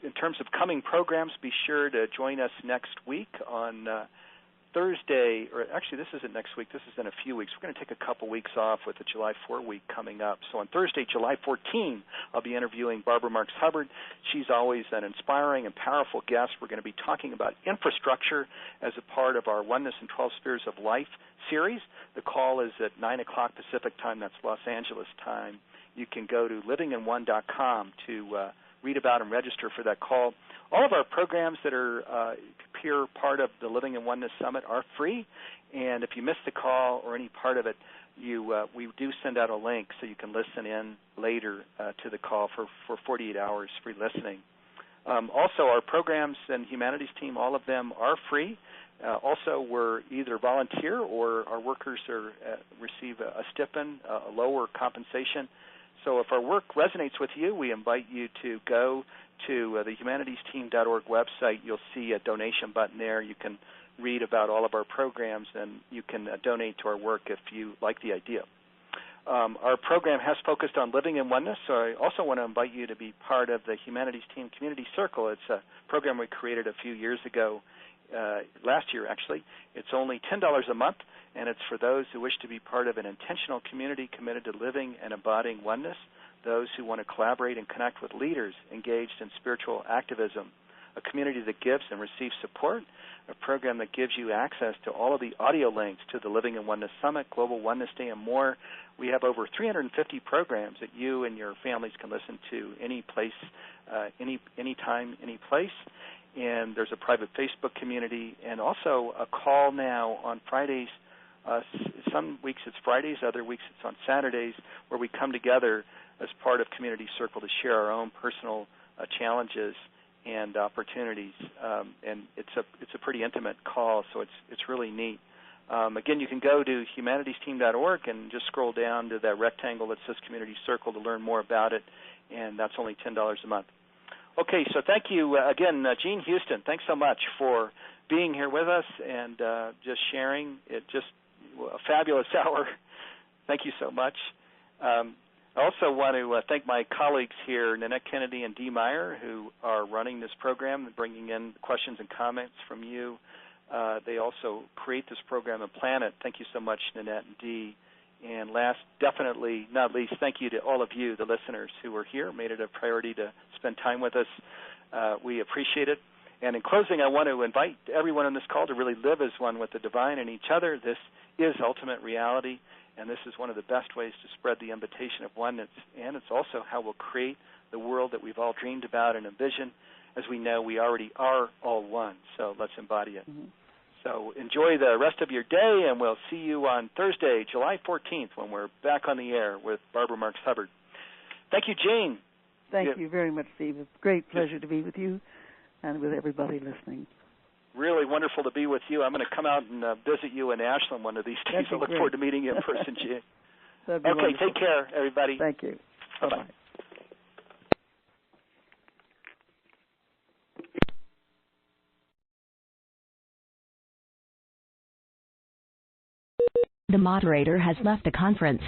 in terms of coming programs, be sure to join us next week on Thursday, or actually this isn't next week, this is in a few weeks. We're going to take a couple weeks off with the July 4 week coming up. So on Thursday, July 14, I'll be interviewing Barbara Marks Hubbard. She's always an inspiring and powerful guest. We're going to be talking about infrastructure as a part of our Oneness and 12 Spheres of Life series. The call is at 9 o'clock Pacific time. That's Los Angeles time. You can go to livinginone.com to read about and register for that call. All of our programs that are pure part of the Living in Oneness Summit are free, and if you missed the call or any part of it, we do send out a link so you can listen in later to the call for 48 hours free listening. Also, our programs and humanities team, all of them are free. Also, we're either volunteer or our workers receive a stipend, a lower compensation. So if our work resonates with you, we invite you to go to the humanitiesteam.org website. You'll see a donation button there. You can read about all of our programs, and you can donate to our work if you like the idea. Our program has focused on living in oneness, so I also want to invite you to be part of the Humanities Team Community Circle. It's a program we created a few years ago, last year actually. It's only $10 a month, and it's for those who wish to be part of an intentional community committed to living and embodying oneness. those who want to collaborate and connect with leaders engaged in spiritual activism, a community that gives and receives support, a program that gives you access to all of the audio links to the Living in Oneness Summit, Global Oneness Day, and more. We have over 350 programs that you and your families can listen to any place, any time, any place. And there's a private Facebook community and also a call now on Fridays. Some weeks it's Fridays, other weeks it's on Saturdays, where we come together as part of Community Circle to share our own personal challenges and opportunities, and it's a pretty intimate call, so it's really neat. Again, you can go to humanitiesteam.org and just scroll down to that rectangle that says Community Circle to learn more about it, and that's only $10 a month. Okay, so thank you again, Jean Houston. Thanks so much for being here with us and just sharing. It just a fabulous hour. Thank you so much. I also want to thank my colleagues here, Nanette Kennedy and Dee Meyer, who are running this program and bringing in questions and comments from you. They also create this program and plan it. Thank you so much, Nanette and Dee. And last, definitely not least, thank you to all of you, the listeners who are here, made it a priority to spend time with us. We appreciate it. And in closing, I want to invite everyone on this call to really live as one with the divine and each other. This is ultimate reality, and this is one of the best ways to spread the invitation of oneness. And it's also how we'll create the world that we've all dreamed about and envisioned. As we know, we already are all one, so let's embody it. Mm-hmm. So enjoy the rest of your day, and we'll see you on Thursday, July 14th, when we're back on the air with Barbara Marks Hubbard. Thank you, Jane. Thank you very much, Steve. It's a great pleasure to be with you and with everybody listening. Really wonderful to be with you. I'm going to come out and visit you in Ashland one of these days. I look forward to meeting you in person, Jane. Okay, wonderful. Take care, everybody. Thank you. Bye-bye. The moderator has left the conference.